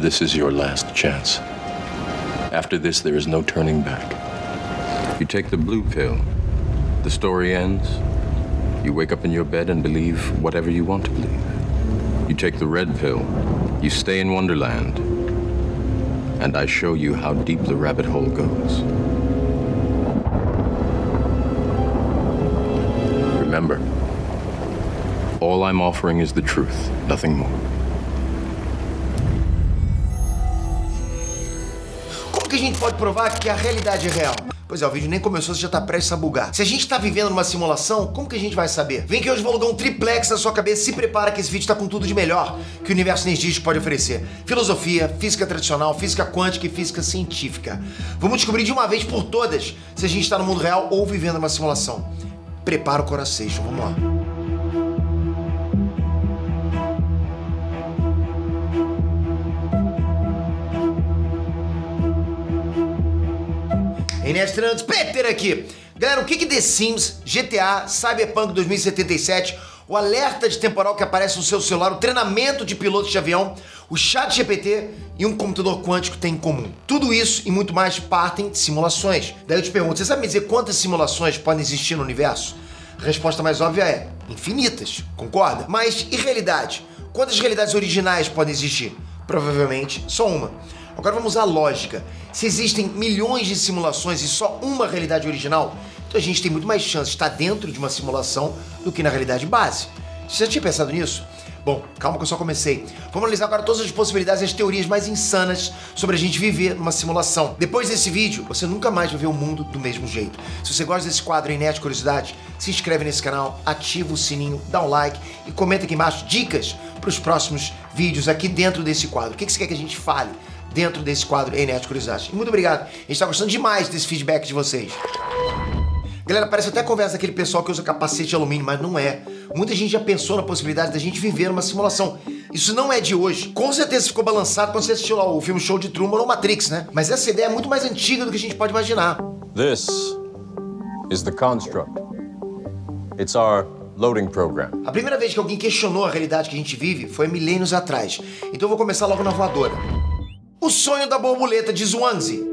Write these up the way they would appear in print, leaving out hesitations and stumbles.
This is your last chance. After this, there is no turning back. You take the blue pill, the story ends. You wake up in your bed and believe whatever you want to believe. You take the red pill, you stay in Wonderland, and I show you how deep the rabbit hole goes. Remember, all I'm offering is the truth, nothing more. Como que a gente pode provar que a realidade é real? Pois é, o vídeo nem começou, você já tá prestes a bugar. Se a gente tá vivendo numa simulação, como que a gente vai saber? Vem que hoje eu vou alugar um triplex na sua cabeça, se prepara que esse vídeo tá com tudo de melhor que o universo energético pode oferecer. Filosofia, física tradicional, física quântica e física científica. Vamos descobrir de uma vez por todas se a gente tá no mundo real ou vivendo numa simulação. Prepara o coração, vamos lá. Inestrantes, Peter aqui. Galera, o que The Sims, GTA, Cyberpunk 2077, o alerta de temporal que aparece no seu celular, o treinamento de pilotos de avião, o ChatGPT e um computador quântico têm em comum? Tudo isso e muito mais partem de simulações. Daí eu te pergunto, você sabe me dizer quantas simulações podem existir no universo? A resposta mais óbvia é infinitas, concorda? Mas e realidade? Quantas realidades originais podem existir? Provavelmente só uma. Agora vamos à lógica. Se existem milhões de simulações e só uma realidade original, então a gente tem muito mais chance de estar dentro de uma simulação do que na realidade base. Você já tinha pensado nisso? Bom, calma que eu só comecei. Vamos analisar agora todas as possibilidades e as teorias mais insanas sobre a gente viver numa simulação. Depois desse vídeo, você nunca mais vai ver o mundo do mesmo jeito. Se você gosta desse quadro aí, Nerd Curiosidade, se inscreve nesse canal, ativa o sininho, dá um like e comenta aqui embaixo dicas para os próximos vídeos aqui dentro desse quadro. O que você quer que a gente fale dentro desse quadro aí, Nerd Curiosidade? E muito obrigado. A gente tá gostando demais desse feedback de vocês. Galera, parece até conversa daquele pessoal que usa capacete de alumínio, mas não é. Muita gente já pensou na possibilidade da gente viver numa simulação. Isso não é de hoje. Com certeza ficou balançado quando você assistiu lá o filme Show de Truman ou Matrix, né? Mas essa ideia é muito mais antiga do que a gente pode imaginar. This is the construct. It's our loading program. A primeira vez que alguém questionou a realidade que a gente vive foi há milênios atrás. Então eu vou começar logo na voadora. O sonho da borboleta de Zhuangzi.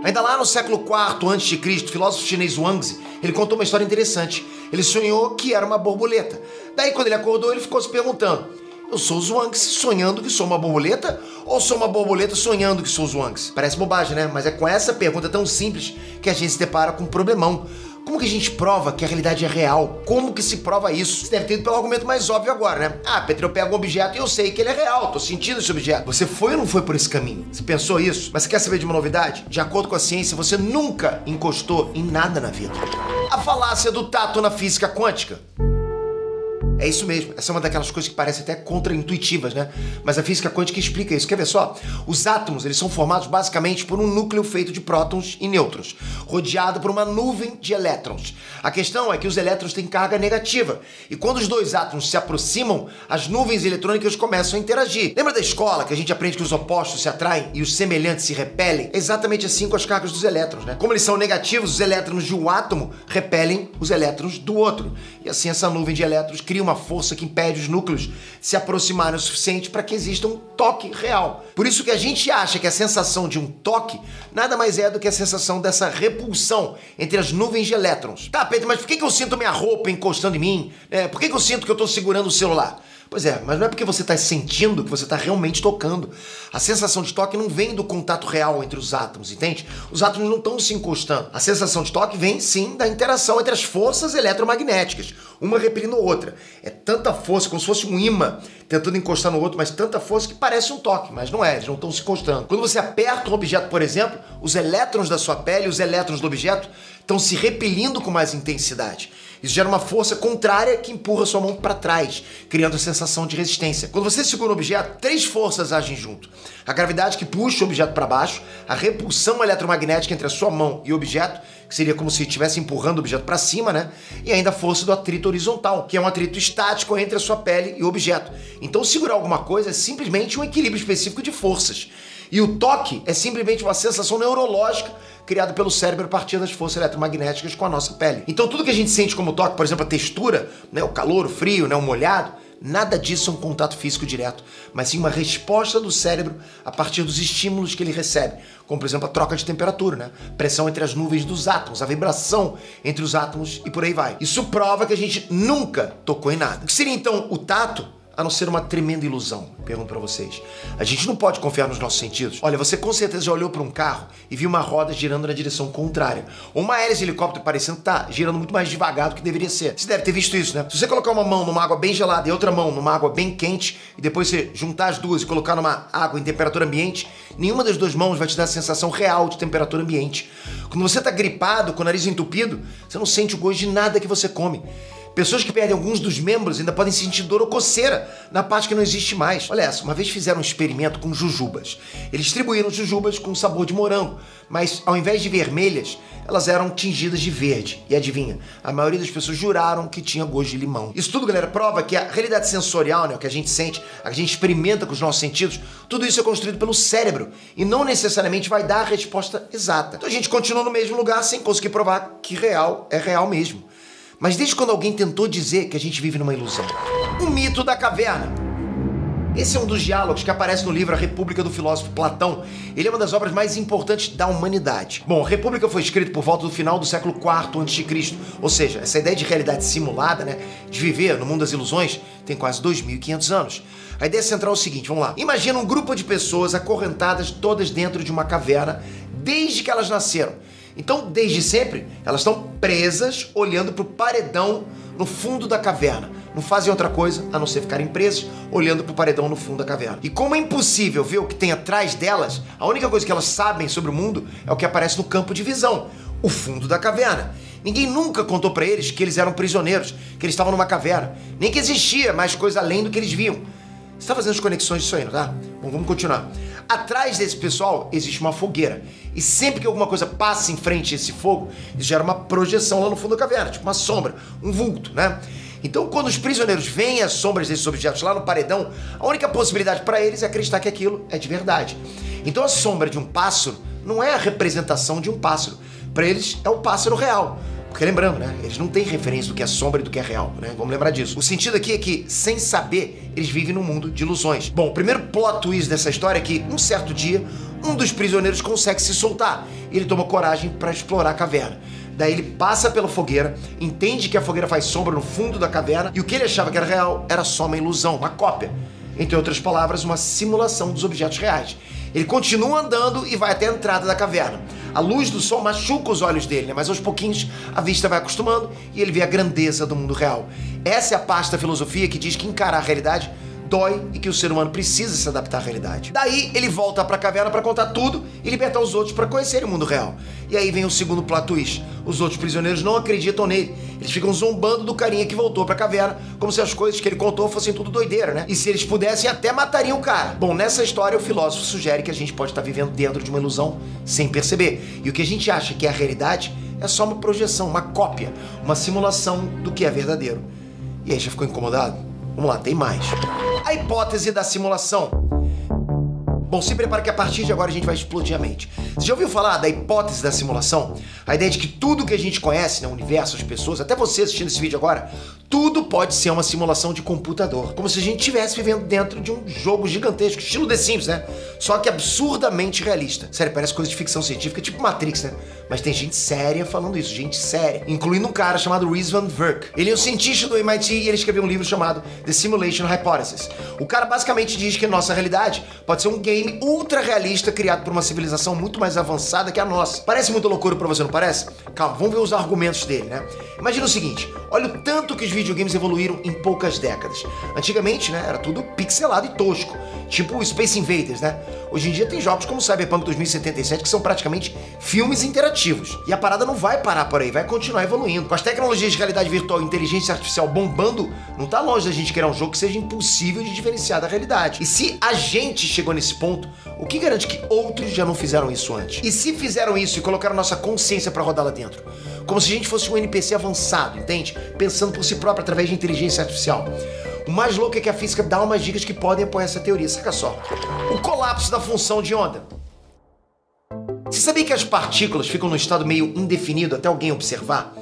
Ainda lá no século IV a.C., o filósofo chinês Zhuangzi, ele contou uma história interessante. Ele sonhou que era uma borboleta. Daí, quando ele acordou, ele ficou se perguntando: eu sou Zhuangzi sonhando que sou uma borboleta? Ou sou uma borboleta sonhando que sou Zhuangzi? Parece bobagem, né? Mas é com essa pergunta tão simples que a gente se depara com um problemão. Como que a gente prova que a realidade é real? Como que se prova isso? Você deve ter ido pelo argumento mais óbvio agora, né? Ah, Pedro, eu pego um objeto e eu sei que ele é real, tô sentindo esse objeto. Você foi ou não foi por esse caminho? Você pensou isso? Mas você quer saber de uma novidade? De acordo com a ciência, você nunca encostou em nada na vida. A falácia do tato na física quântica. É isso mesmo, essa é uma daquelas coisas que parecem até contra-intuitivas, né? Mas a física quântica explica isso. Quer ver só? Os átomos, eles são formados basicamente por um núcleo feito de prótons e nêutrons, rodeado por uma nuvem de elétrons. A questão é que os elétrons têm carga negativa, e quando os dois átomos se aproximam, as nuvens eletrônicas começam a interagir. Lembra da escola que a gente aprende que os opostos se atraem e os semelhantes se repelem? É exatamente assim com as cargas dos elétrons, né? Como eles são negativos, os elétrons de um átomo repelem os elétrons do outro. E assim essa nuvem de elétrons cria uma força que impede os núcleos de se aproximarem o suficiente para que exista um toque real. Por isso que a gente acha que a sensação de um toque nada mais é do que a sensação dessa repulsão entre as nuvens de elétrons. Tá, Pedro, mas por que eu sinto minha roupa encostando em mim? Por que eu sinto que eu tô segurando o celular? Pois é, mas não é porque você está sentindo que você está realmente tocando. A sensação de toque não vem do contato real entre os átomos, entende? Os átomos não estão se encostando. A sensação de toque vem, sim, da interação entre as forças eletromagnéticas, uma repelindo a outra. É tanta força, como se fosse um imã tentando encostar no outro, mas tanta força que parece um toque, mas não é, eles não estão se encostando. Quando você aperta um objeto, por exemplo, os elétrons da sua pele e os elétrons do objeto estão se repelindo com mais intensidade. Isso gera uma força contrária que empurra sua mão para trás, criando a sensação de resistência. Quando você segura um objeto, três forças agem junto. A gravidade que puxa o objeto para baixo, a repulsão eletromagnética entre a sua mão e o objeto, que seria como se estivesse empurrando o objeto para cima, né? E ainda a força do atrito horizontal, que é um atrito estático entre a sua pele e o objeto. Então segurar alguma coisa é simplesmente um equilíbrio específico de forças. E o toque é simplesmente uma sensação neurológica criada pelo cérebro a partir das forças eletromagnéticas com a nossa pele. Então tudo que a gente sente como toque, por exemplo, a textura, né, o calor, o frio, né, o molhado, nada disso é um contato físico direto, mas sim uma resposta do cérebro a partir dos estímulos que ele recebe, como por exemplo a troca de temperatura, né? Pressão entre as nuvens dos átomos, a vibração entre os átomos e por aí vai. Isso prova que a gente nunca tocou em nada. O que seria então o tato? A não ser uma tremenda ilusão, pergunto pra vocês. A gente não pode confiar nos nossos sentidos. Olha, você com certeza já olhou para um carro e viu uma roda girando na direção contrária. Ou uma hélice de helicóptero parecendo que tá girando muito mais devagar do que deveria ser. Você deve ter visto isso, né? Se você colocar uma mão numa água bem gelada e outra mão numa água bem quente, e depois você juntar as duas e colocar numa água em temperatura ambiente, nenhuma das duas mãos vai te dar a sensação real de temperatura ambiente. Quando você tá gripado, com o nariz entupido, você não sente o gosto de nada que você come. Pessoas que perdem alguns dos membros ainda podem sentir dor ou coceira na parte que não existe mais. Olha essa, uma vez fizeram um experimento com jujubas. Eles distribuíram jujubas com sabor de morango, mas ao invés de vermelhas, elas eram tingidas de verde. E adivinha, a maioria das pessoas juraram que tinha gosto de limão. Isso tudo, galera, prova que a realidade sensorial, né, o que a gente sente, a que a gente experimenta com os nossos sentidos, tudo isso é construído pelo cérebro e não necessariamente vai dar a resposta exata. Então a gente continua no mesmo lugar sem conseguir provar que real é real mesmo. Mas desde quando alguém tentou dizer que a gente vive numa ilusão? O mito da caverna. Esse é um dos diálogos que aparece no livro A República do filósofo Platão. Ele é uma das obras mais importantes da humanidade. Bom, a República foi escrita por volta do final do século IV a.C., ou seja, essa ideia de realidade simulada, né, de viver no mundo das ilusões, tem quase 2.500 anos. A ideia central é o seguinte, vamos lá. Imagina um grupo de pessoas acorrentadas todas dentro de uma caverna desde que elas nasceram. Então, desde sempre, elas estão presas, olhando para o paredão no fundo da caverna. Não fazem outra coisa a não ser ficarem presas, olhando para o paredão no fundo da caverna. E como é impossível ver o que tem atrás delas, a única coisa que elas sabem sobre o mundo é o que aparece no campo de visão, o fundo da caverna. Ninguém nunca contou para eles que eles eram prisioneiros, que eles estavam numa caverna, nem que existia mais coisa além do que eles viam. Você está fazendo as conexões disso aí, não tá? Bom, vamos continuar. Atrás desse pessoal existe uma fogueira. E sempre que alguma coisa passa em frente a esse fogo, isso gera uma projeção lá no fundo da caverna, tipo uma sombra, um vulto, né? Então, quando os prisioneiros veem as sombras desses objetos lá no paredão, a única possibilidade para eles é acreditar que aquilo é de verdade. Então, a sombra de um pássaro não é a representação de um pássaro. Para eles, é o pássaro real. Porque lembrando, né? Eles não têm referência do que é sombra e do que é real, né? Vamos lembrar disso. O sentido aqui é que, sem saber, eles vivem num mundo de ilusões. Bom, o primeiro plot twist dessa história é que, um certo dia, um dos prisioneiros consegue se soltar. E ele toma coragem para explorar a caverna. Daí ele passa pela fogueira, entende que a fogueira faz sombra no fundo da caverna, e o que ele achava que era real era só uma ilusão, uma cópia. Entre outras palavras, uma simulação dos objetos reais. Ele continua andando e vai até a entrada da caverna. A luz do sol machuca os olhos dele, né? Mas aos pouquinhos a vista vai acostumando e ele vê a grandeza do mundo real. Essa é a parte da filosofia que diz que encarar a realidade dói e que o ser humano precisa se adaptar à realidade. Daí ele volta pra caverna pra contar tudo e libertar os outros pra conhecerem o mundo real. E aí vem o segundo plot twist. Os outros prisioneiros não acreditam nele. Eles ficam zombando do carinha que voltou pra caverna, como se as coisas que ele contou fossem tudo doideira, né? E se eles pudessem, até matariam o cara. Bom, nessa história o filósofo sugere que a gente pode estar vivendo dentro de uma ilusão sem perceber. E o que a gente acha que é a realidade é só uma projeção, uma cópia, uma simulação do que é verdadeiro. E aí, já ficou incomodado? Vamos lá, tem mais. A hipótese da simulação. Bom, se prepara que a partir de agora a gente vai explodir a mente. Você já ouviu falar da hipótese da simulação? A ideia de que tudo que a gente conhece, né, o universo, as pessoas, até você assistindo esse vídeo agora, tudo pode ser uma simulação de computador. Como se a gente estivesse vivendo dentro de um jogo gigantesco, estilo The Sims, né? Só que absurdamente realista. Sério, parece coisa de ficção científica, tipo Matrix, né? Mas tem gente séria falando isso, gente séria. Incluindo um cara chamado Rhys van Wyk. Ele é um cientista do MIT e ele escreveu um livro chamado The Simulation Hypothesis. O cara basicamente diz que a nossa realidade pode ser um game ultra realista criado por uma civilização muito mais avançada que a nossa. Parece muito loucura pra você, não parece? Calma, vamos ver os argumentos dele, né? Imagina o seguinte, olha o tanto que os videogames evoluíram em poucas décadas. Antigamente, né, era tudo pixelado e tosco, tipo Space Invaders, né? Hoje em dia tem jogos como Cyberpunk 2077 que são praticamente filmes interativos. E a parada não vai parar por aí, vai continuar evoluindo. Com as tecnologias de realidade virtual e inteligência artificial bombando, não tá longe da gente criar um jogo que seja impossível de diferenciar da realidade. E se a gente chegou nesse ponto, o que garante que outros já não fizeram isso antes? E se fizeram isso e colocaram nossa consciência pra rodar lá dentro? Como se a gente fosse um NPC avançado, entende? Pensando por si próprio através de inteligência artificial. O mais louco é que a física dá umas dicas que podem apoiar essa teoria, saca só. O colapso da função de onda. Você sabia que as partículas ficam num estado meio indefinido até alguém observar?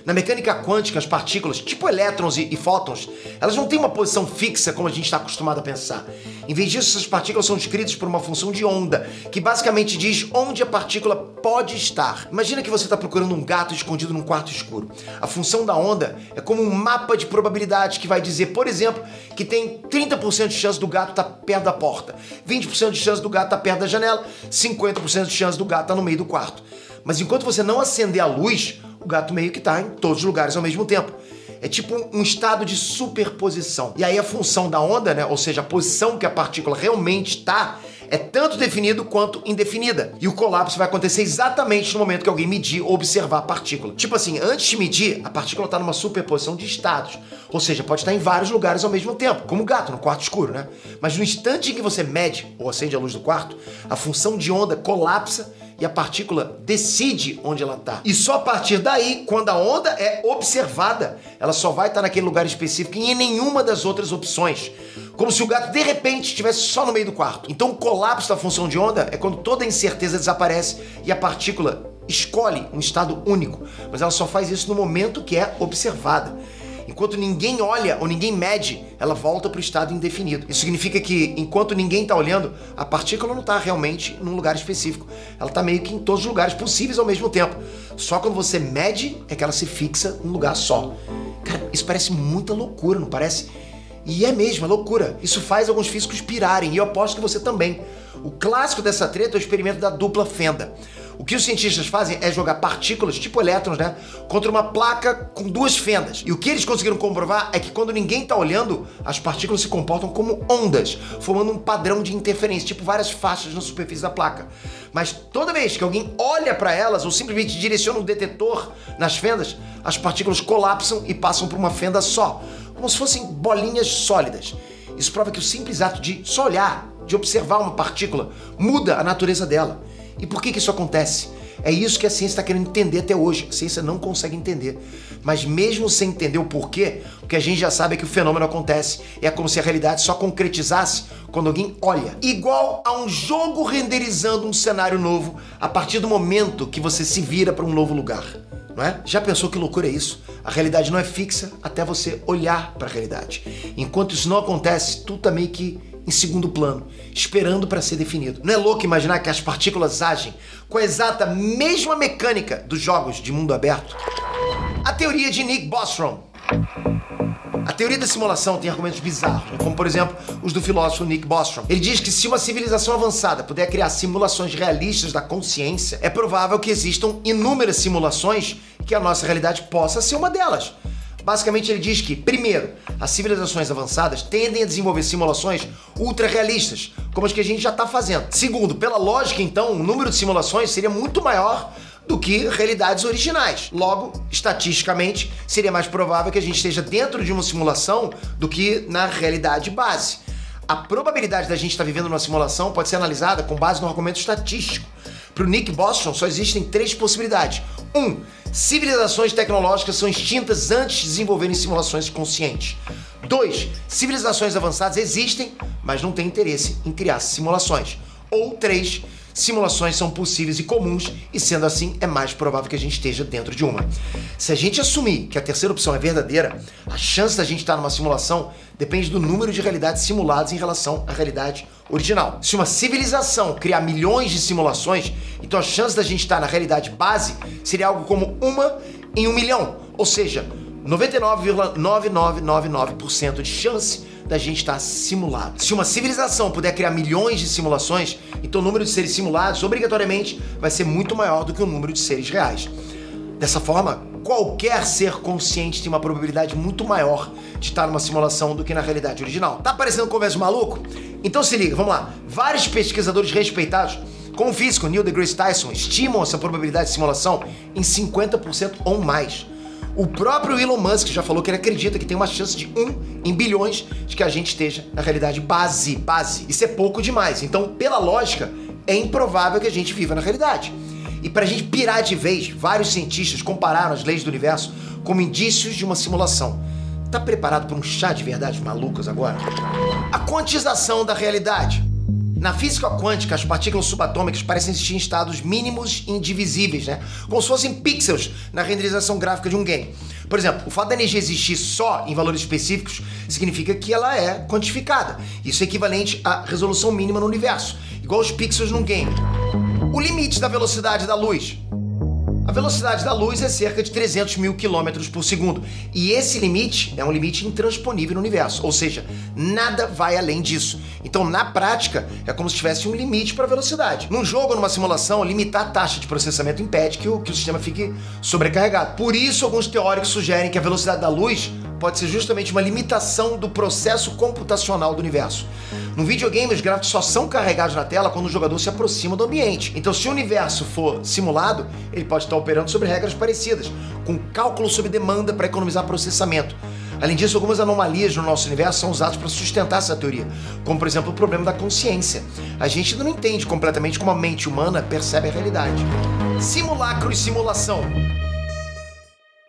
Na mecânica quântica, as partículas, tipo elétrons e fótons, elas não têm uma posição fixa como a gente está acostumado a pensar. Em vez disso, essas partículas são descritas por uma função de onda, que basicamente diz onde a partícula pode estar. Imagina que você está procurando um gato escondido num quarto escuro. A função da onda é como um mapa de probabilidades que vai dizer, por exemplo, que tem 30% de chance do gato estar perto da porta, 20% de chance do gato estar perto da janela, 50% de chance do gato estar no meio do quarto. Mas enquanto você não acender a luz, o gato meio que está em todos os lugares ao mesmo tempo. É tipo um estado de superposição. E aí a função da onda, né, ou seja, a posição que a partícula realmente está, é tanto definido quanto indefinida. E o colapso vai acontecer exatamente no momento que alguém medir ou observar a partícula. Tipo assim, antes de medir, a partícula está numa superposição de estados. Ou seja, pode estar em vários lugares ao mesmo tempo, como o gato no quarto escuro, né? Mas no instante em que você mede ou acende a luz do quarto, a função de onda colapsa e a partícula decide onde ela está. E só a partir daí, quando a onda é observada, ela só vai estar naquele lugar específico e em nenhuma das outras opções. Como se o gato, de repente, estivesse só no meio do quarto. Então, o colapso da função de onda é quando toda a incerteza desaparece e a partícula escolhe um estado único. Mas ela só faz isso no momento que é observada. Enquanto ninguém olha ou ninguém mede, ela volta para o estado indefinido. Isso significa que, enquanto ninguém está olhando, a partícula não está realmente num lugar específico. Ela está meio que em todos os lugares possíveis ao mesmo tempo. Só quando você mede é que ela se fixa num lugar só. Cara, isso parece muita loucura, não parece? E é mesmo, é loucura. Isso faz alguns físicos pirarem, e eu aposto que você também. O clássico dessa treta é o experimento da dupla fenda. O que os cientistas fazem é jogar partículas, tipo elétrons, né, contra uma placa com duas fendas. E o que eles conseguiram comprovar é que quando ninguém está olhando, as partículas se comportam como ondas, formando um padrão de interferência, tipo várias faixas na superfície da placa. Mas toda vez que alguém olha para elas ou simplesmente direciona um detetor nas fendas, as partículas colapsam e passam por uma fenda só, como se fossem bolinhas sólidas. Isso prova que o simples ato de só olhar, de observar uma partícula, muda a natureza dela. E por que isso acontece? É isso que a ciência está querendo entender até hoje. A ciência não consegue entender. Mas mesmo sem entender o porquê, o que a gente já sabe é que o fenômeno acontece. É como se a realidade só concretizasse quando alguém olha. Igual a um jogo renderizando um cenário novo a partir do momento que você se vira para um novo lugar. Não é? Já pensou que loucura é isso? A realidade não é fixa até você olhar para a realidade. Enquanto isso não acontece, tudo tá meio que em segundo plano, esperando para ser definido. Não é louco imaginar que as partículas agem com a exata mesma mecânica dos jogos de mundo aberto? A teoria de Nick Bostrom. A teoria da simulação tem argumentos bizarros, como por exemplo os do filósofo Nick Bostrom. Ele diz que se uma civilização avançada puder criar simulações realistas da consciência, é provável que existam inúmeras simulações e que a nossa realidade possa ser uma delas. Basicamente ele diz que, primeiro, as civilizações avançadas tendem a desenvolver simulações ultra-realistas, como as que a gente já está fazendo. Segundo, pela lógica então, o número de simulações seria muito maior do que realidades originais. Logo, estatisticamente, seria mais provável que a gente esteja dentro de uma simulação do que na realidade base. A probabilidade da gente estar vivendo numa simulação pode ser analisada com base no argumento estatístico. Para o Nick Bostrom, só existem 3 possibilidades. 1. Civilizações tecnológicas são extintas antes de desenvolverem simulações conscientes. 2. Civilizações avançadas existem, mas não têm interesse em criar simulações. Ou 3. Simulações são possíveis e comuns, e sendo assim, é mais provável que a gente esteja dentro de uma. Se a gente assumir que a terceira opção é verdadeira, a chance da gente estar numa simulação depende do número de realidades simuladas em relação à realidade original. Se uma civilização criar milhões de simulações, então a chance da gente estar na realidade base seria algo como 1 em 1 milhão, ou seja, 99,9999% de chance da gente estar simulado. Se uma civilização puder criar milhões de simulações, então o número de seres simulados obrigatoriamente vai ser muito maior do que o número de seres reais. Dessa forma, qualquer ser consciente tem uma probabilidade muito maior de estar numa simulação do que na realidade original. Tá parecendo conversa de maluco? Então se liga, vamos lá. Vários pesquisadores respeitados, como o físico Neil deGrasse Tyson, estimam essa probabilidade de simulação em 50% ou mais. O próprio Elon Musk já falou que ele acredita que tem uma chance de 1 em bilhões de que a gente esteja na realidade base. Isso é pouco demais. Então, pela lógica, é improvável que a gente viva na realidade. E pra gente pirar de vez, vários cientistas compararam as leis do universo como indícios de uma simulação. Tá preparado para um chá de verdades malucas agora? A quantização da realidade. Na física quântica, as partículas subatômicas parecem existir em estados mínimos indivisíveis, né? Como se fossem pixels na renderização gráfica de um game. Por exemplo, o fato da energia existir só em valores específicos significa que ela é quantificada. Isso é equivalente à resolução mínima no universo, igual os pixels num game. O limite da velocidade da luz. A velocidade da luz é cerca de 300 mil quilômetros por segundo. E esse limite é um limite intransponível no universo, ou seja, nada vai além disso. Então, na prática, é como se tivesse um limite para a velocidade. Num jogo ou numa simulação, limitar a taxa de processamento impede que o sistema fique sobrecarregado. Por isso, alguns teóricos sugerem que a velocidade da luz pode ser justamente uma limitação do processo computacional do universo. No videogame, os gráficos só são carregados na tela quando o jogador se aproxima do ambiente. Então, se o universo for simulado, ele pode estar operando sobre regras parecidas, com cálculo sob demanda para economizar processamento. Além disso, algumas anomalias no nosso universo são usadas para sustentar essa teoria, como, por exemplo, o problema da consciência. A gente ainda não entende completamente como a mente humana percebe a realidade. Simulacro e simulação.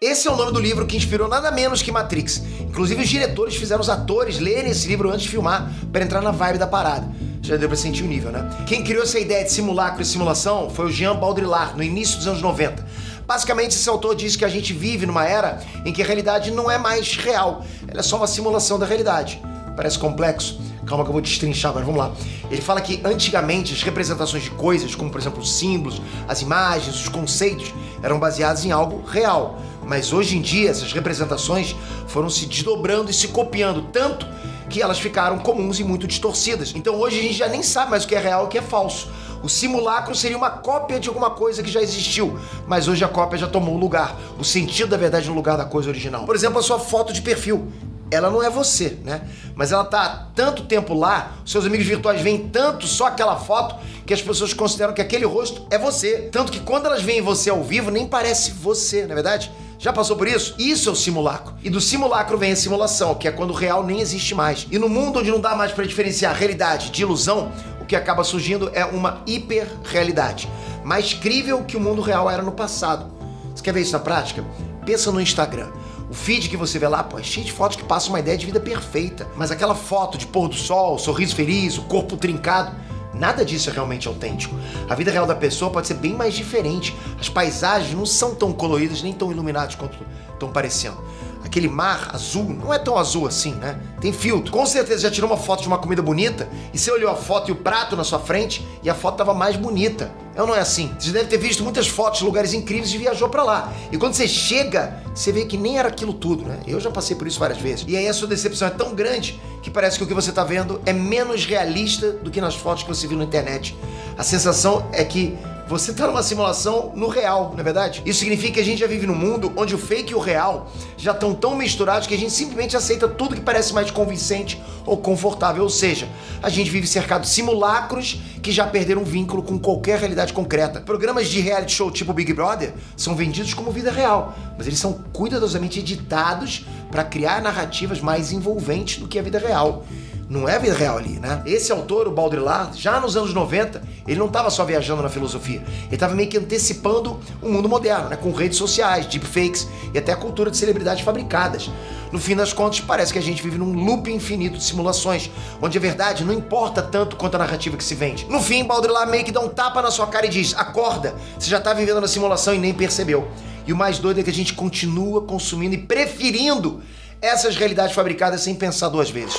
Esse é o nome do livro que inspirou nada menos que Matrix. Inclusive, os diretores fizeram os atores lerem esse livro antes de filmar, para entrar na vibe da parada. Já deu pra sentir o nível, né? Quem criou essa ideia de simulacro e simulação foi o Jean Baudrillard, no início dos anos 90. Basicamente, esse autor diz que a gente vive numa era em que a realidade não é mais real. Ela é só uma simulação da realidade. Parece complexo? Calma que eu vou destrinchar agora, vamos lá. Ele fala que antigamente as representações de coisas, como por exemplo os símbolos, as imagens, os conceitos, eram baseados em algo real. Mas hoje em dia essas representações foram se desdobrando e se copiando tanto que elas ficaram comuns e muito distorcidas. Então hoje a gente já nem sabe mais o que é real e o que é falso. O simulacro seria uma cópia de alguma coisa que já existiu, mas hoje a cópia já tomou o lugar, o sentido da verdade no lugar da coisa original. Por exemplo, a sua foto de perfil. Ela não é você, né? Mas ela tá há tanto tempo lá, seus amigos virtuais veem tanto só aquela foto, que as pessoas consideram que aquele rosto é você. Tanto que quando elas veem você ao vivo, nem parece você, não é verdade? Já passou por isso? Isso é o simulacro. E do simulacro vem a simulação, que é quando o real nem existe mais. E no mundo onde não dá mais para diferenciar realidade de ilusão, o que acaba surgindo é uma hiperrealidade, mais crível que o mundo real era no passado. Você quer ver isso na prática? Pensa no Instagram. O feed que você vê lá, pô, é cheio de fotos que passam uma ideia de vida perfeita. Mas aquela foto de pôr do sol, sorriso feliz, o corpo trincado, nada disso é realmente autêntico. A vida real da pessoa pode ser bem mais diferente. As paisagens não são tão coloridas nem tão iluminadas quanto estão parecendo. Aquele mar azul não é tão azul assim, né? Tem filtro. Com certeza já tirou uma foto de uma comida bonita e você olhou a foto e o prato na sua frente e a foto estava mais bonita. É ou não é assim? Você deve ter visto muitas fotos de lugares incríveis e viajou pra lá. E quando você chega, você vê que nem era aquilo tudo, né? Eu já passei por isso várias vezes. E aí a sua decepção é tão grande que parece que o que você tá vendo é menos realista do que nas fotos que você viu na internet. A sensação é que você tá numa simulação no real, não é verdade? Isso significa que a gente já vive num mundo onde o fake e o real já estão tão misturados que a gente simplesmente aceita tudo que parece mais convincente ou confortável. Ou seja, a gente vive cercado de simulacros que já perderam vínculo com qualquer realidade concreta. Programas de reality show tipo Big Brother são vendidos como vida real, mas eles são cuidadosamente editados para criar narrativas mais envolventes do que a vida real. Não é a vida real ali, né? Esse autor, o Baudrillard, já nos anos 90, ele não estava só viajando na filosofia, ele estava meio que antecipando o mundo moderno, né? Com redes sociais, deepfakes e até a cultura de celebridades fabricadas. No fim das contas, parece que a gente vive num loop infinito de simulações, onde a verdade não importa tanto quanto a narrativa que se vende. No fim, Baudrillard meio que dá um tapa na sua cara e diz: acorda, você já está vivendo na simulação e nem percebeu. E o mais doido é que a gente continua consumindo e preferindo essas realidades fabricadas sem pensar duas vezes.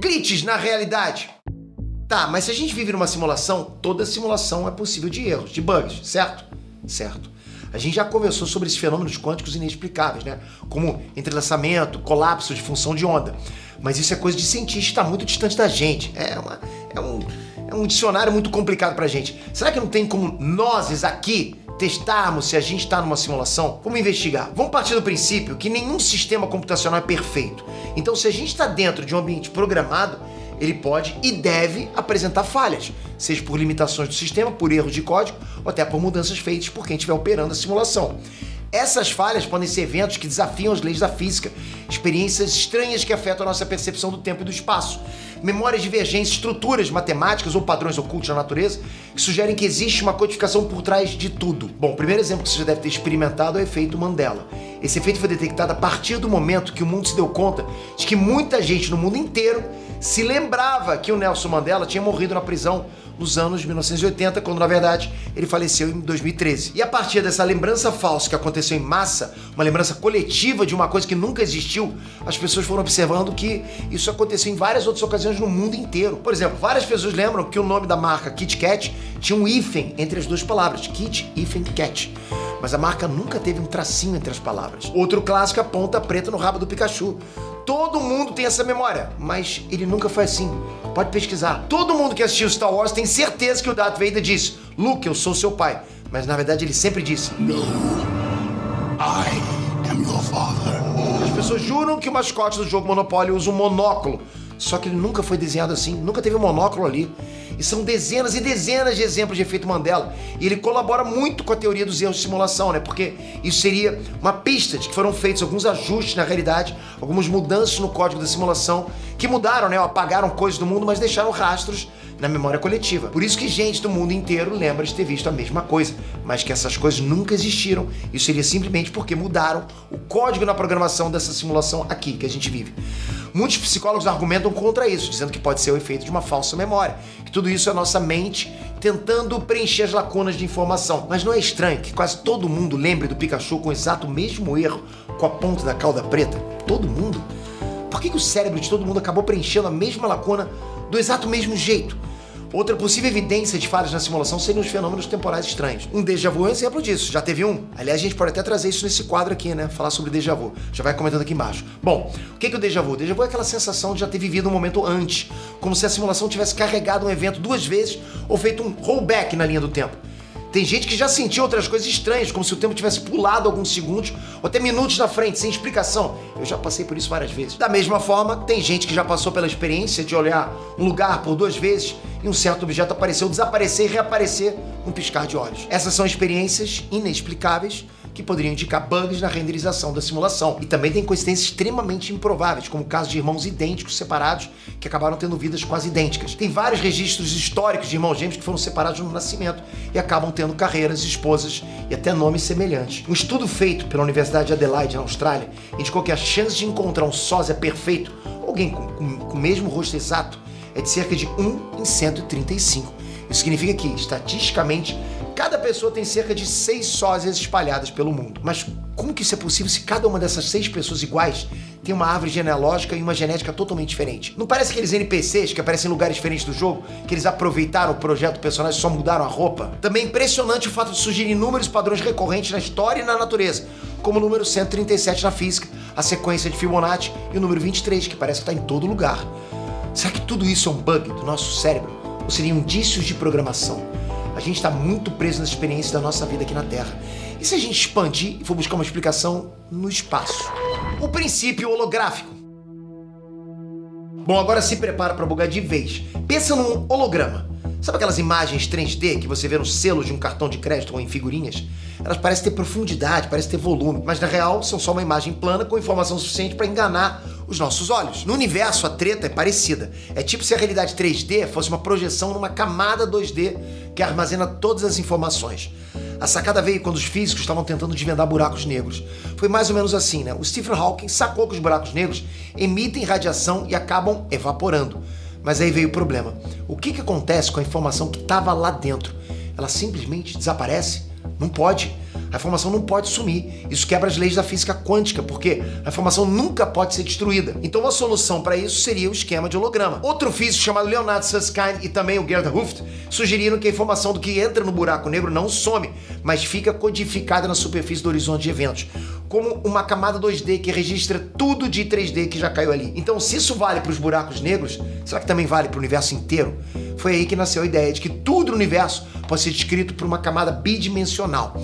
Glitches na realidade. Tá, mas se a gente vive numa simulação, toda simulação é possível de erros, de bugs, certo? Certo. A gente já conversou sobre esses fenômenos quânticos inexplicáveis, né? Como entrelaçamento, colapso de função de onda. Mas isso é coisa de cientista, está muito distante da gente. É um dicionário muito complicado pra gente. Será que não tem como nós aqui testarmos se a gente está numa simulação? Vamos investigar. Vamos partir do princípio que nenhum sistema computacional é perfeito. Então, se a gente está dentro de um ambiente programado, ele pode e deve apresentar falhas, seja por limitações do sistema, por erros de código, ou até por mudanças feitas por quem estiver operando a simulação. Essas falhas podem ser eventos que desafiam as leis da física, experiências estranhas que afetam a nossa percepção do tempo e do espaço, memórias divergentes, estruturas matemáticas ou padrões ocultos na natureza que sugerem que existe uma codificação por trás de tudo. Bom, o primeiro exemplo que você já deve ter experimentado é o efeito Mandela. Esse efeito foi detectado a partir do momento que o mundo se deu conta de que muita gente no mundo inteiro se lembrava que o Nelson Mandela tinha morrido na prisão nos anos 1980, quando na verdade ele faleceu em 2013. E a partir dessa lembrança falsa que aconteceu em massa, uma lembrança coletiva de uma coisa que nunca existiu, as pessoas foram observando que isso aconteceu em várias outras ocasiões no mundo inteiro. Por exemplo, várias pessoas lembram que o nome da marca Kit Kat tinha um hífen entre as duas palavras, Kit, hífen, Kat. Mas a marca nunca teve um tracinho entre as palavras. Outro clássico é a ponta preta no rabo do Pikachu. Todo mundo tem essa memória, mas ele nunca foi assim. Pode pesquisar. Todo mundo que assistiu Star Wars tem certeza que o Darth Vader disse: Luke, eu sou seu pai. Mas na verdade ele sempre disse: No, I am your father. As pessoas juram que o mascote do jogo Monopoly usa um monóculo. Só que ele nunca foi desenhado assim, nunca teve um monóculo ali. E são dezenas e dezenas de exemplos de efeito Mandela. E ele colabora muito com a teoria dos erros de simulação, né? Porque isso seria uma pista de que foram feitos alguns ajustes na realidade, algumas mudanças no código da simulação, que mudaram, né? Apagaram coisas do mundo, mas deixaram rastros na memória coletiva. Por isso que gente do mundo inteiro lembra de ter visto a mesma coisa, mas que essas coisas nunca existiram. Isso seria simplesmente porque mudaram o código na programação dessa simulação aqui que a gente vive. Muitos psicólogos argumentam contra isso, dizendo que pode ser o efeito de uma falsa memória, que tudo isso é a nossa mente tentando preencher as lacunas de informação. Mas não é estranho que quase todo mundo lembre do Pikachu com o exato mesmo erro, com a ponta da cauda preta? Todo mundo? Por que o cérebro de todo mundo acabou preenchendo a mesma lacuna do exato mesmo jeito? Outra possível evidência de falhas na simulação seriam os fenômenos temporais estranhos. Um déjà vu é um exemplo disso. Já teve um? Aliás, a gente pode até trazer isso nesse quadro aqui, né? Falar sobre déjà vu. Já vai comentando aqui embaixo. Bom, o que é o déjà vu? O déjà vu é aquela sensação de já ter vivido um momento antes, como se a simulação tivesse carregado um evento duas vezes ou feito um rollback na linha do tempo. Tem gente que já sentiu outras coisas estranhas, como se o tempo tivesse pulado alguns segundos ou até minutos na frente, sem explicação. Eu já passei por isso várias vezes. Da mesma forma, tem gente que já passou pela experiência de olhar um lugar por duas vezes e um certo objeto apareceu, desaparecer e reaparecer num piscar de olhos. Essas são experiências inexplicáveis que poderiam indicar bugs na renderização da simulação. E também tem coincidências extremamente improváveis, como o caso de irmãos idênticos separados que acabaram tendo vidas quase idênticas. Tem vários registros históricos de irmãos gêmeos que foram separados no nascimento e acabam tendo carreiras, esposas e até nomes semelhantes. Um estudo feito pela Universidade de Adelaide, na Austrália, indicou que a chance de encontrar um sósia perfeito, alguém com o mesmo rosto exato, é de cerca de 1 em 135. Isso significa que, estatisticamente, cada pessoa tem cerca de 6 sósias espalhadas pelo mundo. Mas como que isso é possível se cada uma dessas 6 pessoas iguais tem uma árvore genealógica e uma genética totalmente diferente? Não parece aqueles NPCs que aparecem em lugares diferentes do jogo, que eles aproveitaram o projeto do personagem e só mudaram a roupa? Também é impressionante o fato de surgirem inúmeros padrões recorrentes na história e na natureza, como o número 137 na física, a sequência de Fibonacci e o número 23, que parece que está em todo lugar. Será que tudo isso é um bug do nosso cérebro? Ou seriam indícios de programação? A gente está muito preso nas experiências da nossa vida aqui na Terra. E se a gente expandir e for buscar uma explicação no espaço? O princípio holográfico. Bom, agora se prepara para bugar de vez. Pensa num holograma. Sabe aquelas imagens 3D que você vê nos selos de um cartão de crédito ou em figurinhas? Elas parecem ter profundidade, parecem ter volume, mas na real são só uma imagem plana com informação suficiente para enganar os nossos olhos. No universo, a treta é parecida. É tipo se a realidade 3D fosse uma projeção numa camada 2D que armazena todas as informações. A sacada veio quando os físicos estavam tentando desvendar buracos negros. Foi mais ou menos assim, né? O Stephen Hawking sacou que os buracos negros emitem radiação e acabam evaporando. Mas aí veio o problema. O que acontece com a informação que estava lá dentro? Ela simplesmente desaparece? Não pode. A informação não pode sumir. Isso quebra as leis da física quântica, porque a informação nunca pode ser destruída. Então a solução para isso seria o esquema de holograma. Outro físico chamado Leonard Susskind e também o Gerhard Hooft sugeriram que a informação do que entra no buraco negro não some, mas fica codificada na superfície do horizonte de eventos, como uma camada 2D que registra tudo de 3D que já caiu ali. Então, se isso vale para os buracos negros, será que também vale para o universo inteiro? Foi aí que nasceu a ideia de que tudo no universo pode ser descrito por uma camada bidimensional.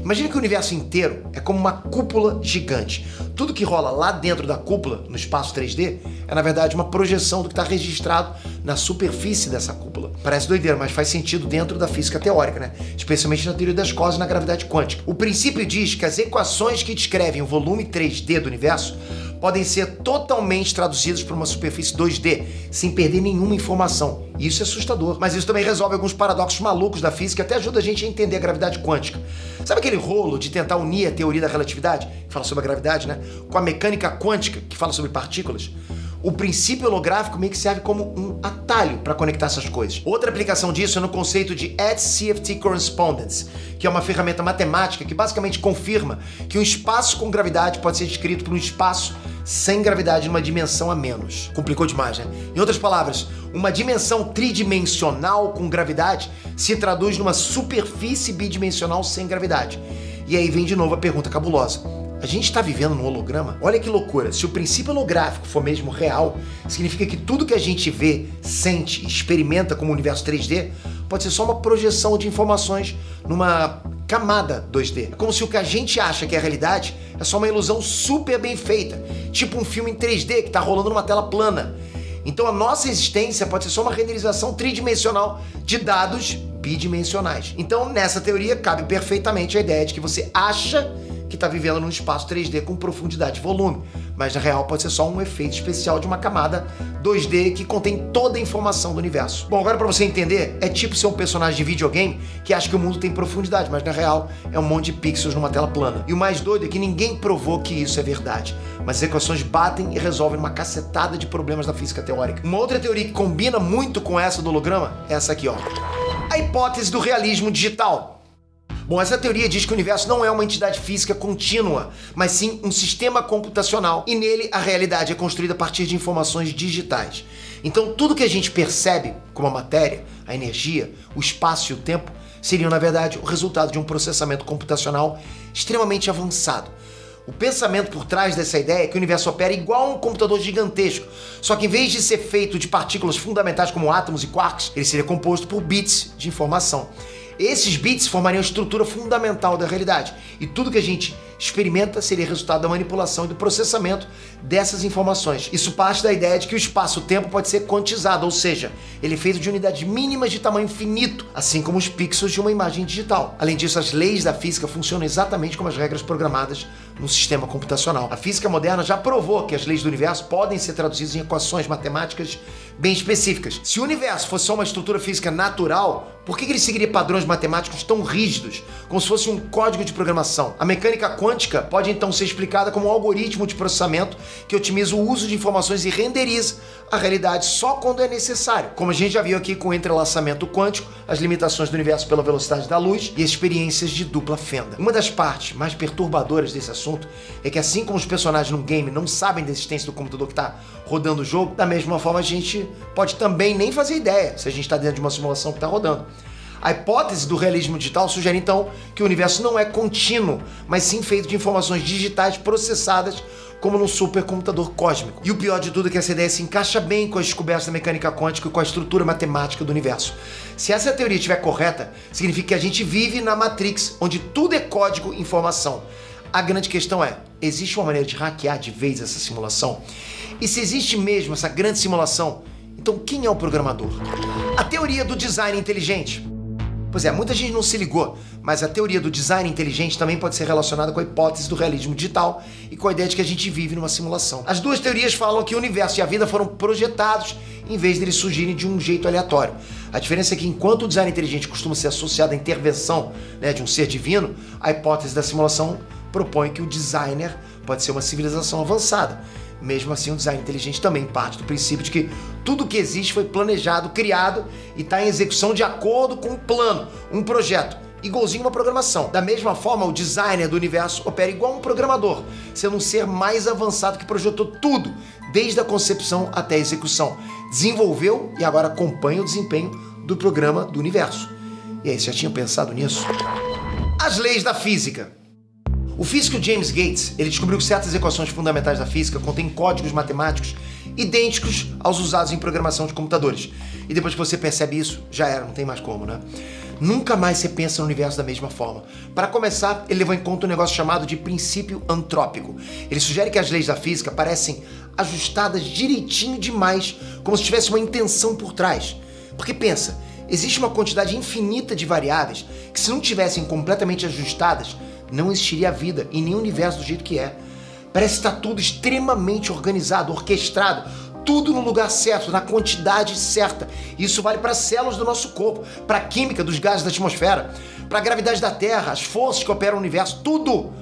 Imagina que o universo inteiro é como uma cúpula gigante. Tudo que rola lá dentro da cúpula, no espaço 3D, é na verdade uma projeção do que está registrado na superfície dessa cúpula. Parece doideira, mas faz sentido dentro da física teórica, né? Especialmente na teoria das cordas e na gravidade quântica. O princípio diz que as equações que descrevem o volume 3D do universo podem ser totalmente traduzidas para uma superfície 2D, sem perder nenhuma informação. E isso é assustador. Mas isso também resolve alguns paradoxos malucos da física e até ajuda a gente a entender a gravidade quântica. Sabe aquele rolo de tentar unir a teoria da relatividade, que fala sobre a gravidade, né, com a mecânica quântica, que fala sobre partículas? o princípio holográfico meio que serve como um atalho para conectar essas coisas. Outra aplicação disso é no conceito de Add-CFT Correspondence, que é uma ferramenta matemática que basicamente confirma que um espaço com gravidade pode ser descrito por um espaço sem gravidade numa dimensão a menos. Complicou demais, né? Em outras palavras, uma dimensão tridimensional com gravidade se traduz numa superfície bidimensional sem gravidade. E aí vem de novo a pergunta cabulosa. A gente está vivendo num holograma? Olha que loucura, se o princípio holográfico for mesmo real, significa que tudo que a gente vê, sente, experimenta como universo 3D pode ser só uma projeção de informações numa camada 2D. É como se o que a gente acha que é a realidade é só uma ilusão super bem feita, tipo um filme em 3D que está rolando numa tela plana. Então a nossa existência pode ser só uma renderização tridimensional de dados bidimensionais. Então nessa teoria cabe perfeitamente a ideia de que você acha que está vivendo num espaço 3D com profundidade e volume, mas na real pode ser só um efeito especial de uma camada 2D que contém toda a informação do universo. Bom, agora para você entender, é tipo ser um personagem de videogame que acha que o mundo tem profundidade, mas na real é um monte de pixels numa tela plana. E o mais doido é que ninguém provou que isso é verdade, mas as equações batem e resolvem uma cacetada de problemas da física teórica. Uma outra teoria que combina muito com essa do holograma é essa aqui, ó. A hipótese do realismo digital. Bom, essa teoria diz que o universo não é uma entidade física contínua, mas sim um sistema computacional, e nele a realidade é construída a partir de informações digitais. Então tudo que a gente percebe, como a matéria, a energia, o espaço e o tempo, seriam na verdade o resultado de um processamento computacional extremamente avançado. O pensamento por trás dessa ideia é que o universo opera igual a um computador gigantesco, só que em vez de ser feito de partículas fundamentais como átomos e quarks, ele seria composto por bits de informação. Esses bits formariam a estrutura fundamental da realidade, e tudo que a gente experimenta seria resultado da manipulação e do processamento dessas informações. Isso parte da ideia de que o espaço-tempo pode ser quantizado, ou seja, ele é feito de unidades mínimas de tamanho finito, assim como os pixels de uma imagem digital. Além disso, as leis da física funcionam exatamente como as regras programadas no sistema computacional. A física moderna já provou que as leis do universo podem ser traduzidas em equações matemáticas bem específicas. Se o universo fosse só uma estrutura física natural, por que ele seguiria padrões matemáticos tão rígidos, como se fosse um código de programação? A mecânica quântica pode então ser explicada como um algoritmo de processamento que otimiza o uso de informações e renderiza a realidade só quando é necessário. Como a gente já viu aqui com o entrelaçamento quântico, as limitações do universo pela velocidade da luz e experiências de dupla fenda. Uma das partes mais perturbadoras desse assunto é que, assim como os personagens num game não sabem da existência do computador que está rodando o jogo, da mesma forma a gente pode também nem fazer ideia se a gente está dentro de uma simulação que está rodando. A hipótese do realismo digital sugere então que o universo não é contínuo, mas sim feito de informações digitais processadas como num supercomputador cósmico. E o pior de tudo é que essa ideia se encaixa bem com as descobertas da mecânica quântica e com a estrutura matemática do universo. Se essa teoria estiver correta, significa que a gente vive na Matrix, onde tudo é código e informação. A grande questão é, existe uma maneira de hackear de vez essa simulação? E se existe mesmo essa grande simulação, então quem é o programador? A teoria do design inteligente. Pois é, muita gente não se ligou, mas a teoria do design inteligente também pode ser relacionada com a hipótese do realismo digital e com a ideia de que a gente vive numa simulação. As duas teorias falam que o universo e a vida foram projetados em vez deles surgirem de um jeito aleatório. A diferença é que enquanto o design inteligente costuma ser associado à intervenção, de um ser divino, a hipótese da simulação propõe que o designer pode ser uma civilização avançada. Mesmo assim, o design inteligente também parte do princípio de que tudo que existe foi planejado, criado e está em execução de acordo com um plano, um projeto, igualzinho uma programação. Da mesma forma, o designer do universo opera igual um programador, sendo um ser mais avançado que projetou tudo, desde a concepção até a execução. Desenvolveu e agora acompanha o desempenho do programa do universo. E aí, você já tinha pensado nisso? As leis da física. O físico James Gates, ele descobriu que certas equações fundamentais da física contêm códigos matemáticos idênticos aos usados em programação de computadores. E depois que você percebe isso, já era, não tem mais como, né? Nunca mais você pensa no universo da mesma forma. Para começar, ele levou em conta um negócio chamado de princípio antrópico. Ele sugere que as leis da física parecem ajustadas direitinho demais, como se tivesse uma intenção por trás. Porque pensa, existe uma quantidade infinita de variáveis que, se não tivessem completamente ajustadas, não existiria a vida e nem o universo do jeito que é. Parece estar tudo extremamente organizado, orquestrado, tudo no lugar certo, na quantidade certa. Isso vale para as células do nosso corpo, para a química dos gases da atmosfera, para a gravidade da Terra, as forças que operam o universo, tudo.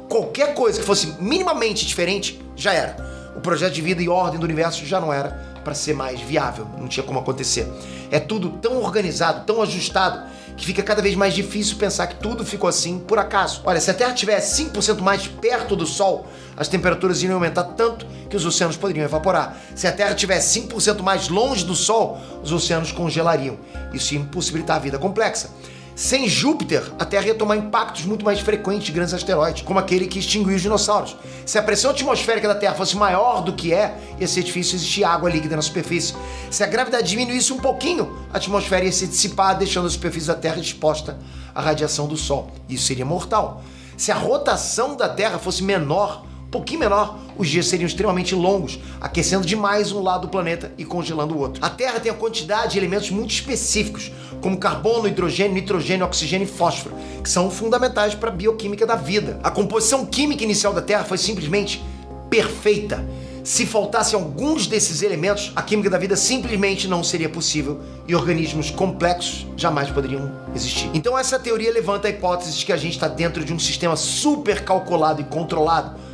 Qualquer coisa que fosse minimamente diferente, já era. o projeto de vida e ordem do universo já não era para ser mais viável, não tinha como acontecer. É tudo tão organizado, tão ajustado, que fica cada vez mais difícil pensar que tudo ficou assim por acaso. Olha, se a Terra estivesse 5% mais perto do Sol, as temperaturas iriam aumentar tanto que os oceanos poderiam evaporar. Se a Terra estivesse 5% mais longe do Sol, os oceanos congelariam. Isso ia impossibilitar a vida complexa. Sem Júpiter, a Terra ia tomar impactos muito mais frequentes de grandes asteroides, como aquele que extinguiu os dinossauros. Se a pressão atmosférica da Terra fosse maior do que ia ser difícil existir água líquida na superfície. Se a gravidade diminuísse um pouquinho, a atmosfera ia se dissipar, deixando a superfície da Terra exposta à radiação do Sol. Isso seria mortal. Se a rotação da Terra fosse menor, um pouquinho menor, os dias seriam extremamente longos, aquecendo demais um lado do planeta e congelando o outro. A Terra tem a quantidade de elementos muito específicos, como carbono, hidrogênio, nitrogênio, oxigênio e fósforo, que são fundamentais para a bioquímica da vida. A composição química inicial da Terra foi simplesmente perfeita. Se faltassem alguns desses elementos, a química da vida simplesmente não seria possível e organismos complexos jamais poderiam existir. Então essa teoria levanta a hipótese de que a gente está dentro de um sistema super calculado e controlado,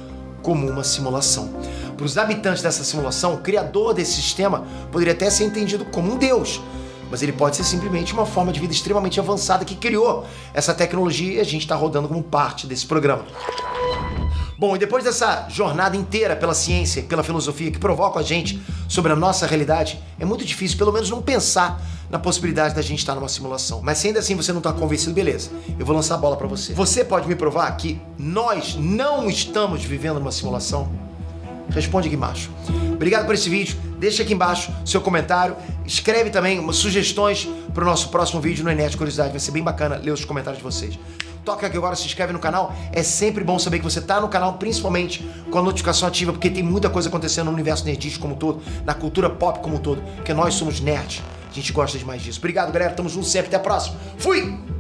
como uma simulação. Para os habitantes dessa simulação, o criador desse sistema poderia até ser entendido como um deus, mas ele pode ser simplesmente uma forma de vida extremamente avançada que criou essa tecnologia e a gente está rodando como parte desse programa. Bom, e depois dessa jornada inteira pela ciência e pela filosofia que provoca a gente sobre a nossa realidade, é muito difícil, pelo menos, não pensar na possibilidade da gente estar numa simulação. Mas se ainda assim você não está convencido, beleza, eu vou lançar a bola para você. Você pode me provar que nós não estamos vivendo numa simulação? Responde aqui embaixo. Obrigado por esse vídeo, deixa aqui embaixo seu comentário, escreve também umas sugestões para o nosso próximo vídeo no Enéas Curiosidade, vai ser bem bacana ler os comentários de vocês. Toca aqui agora, se inscreve no canal, é sempre bom saber que você está no canal, principalmente com a notificação ativa, porque tem muita coisa acontecendo no universo nerdístico como um todo, na cultura pop como um todo, porque nós somos nerds, a gente gosta demais disso. Obrigado, galera, tamo junto sempre, até a próxima, fui!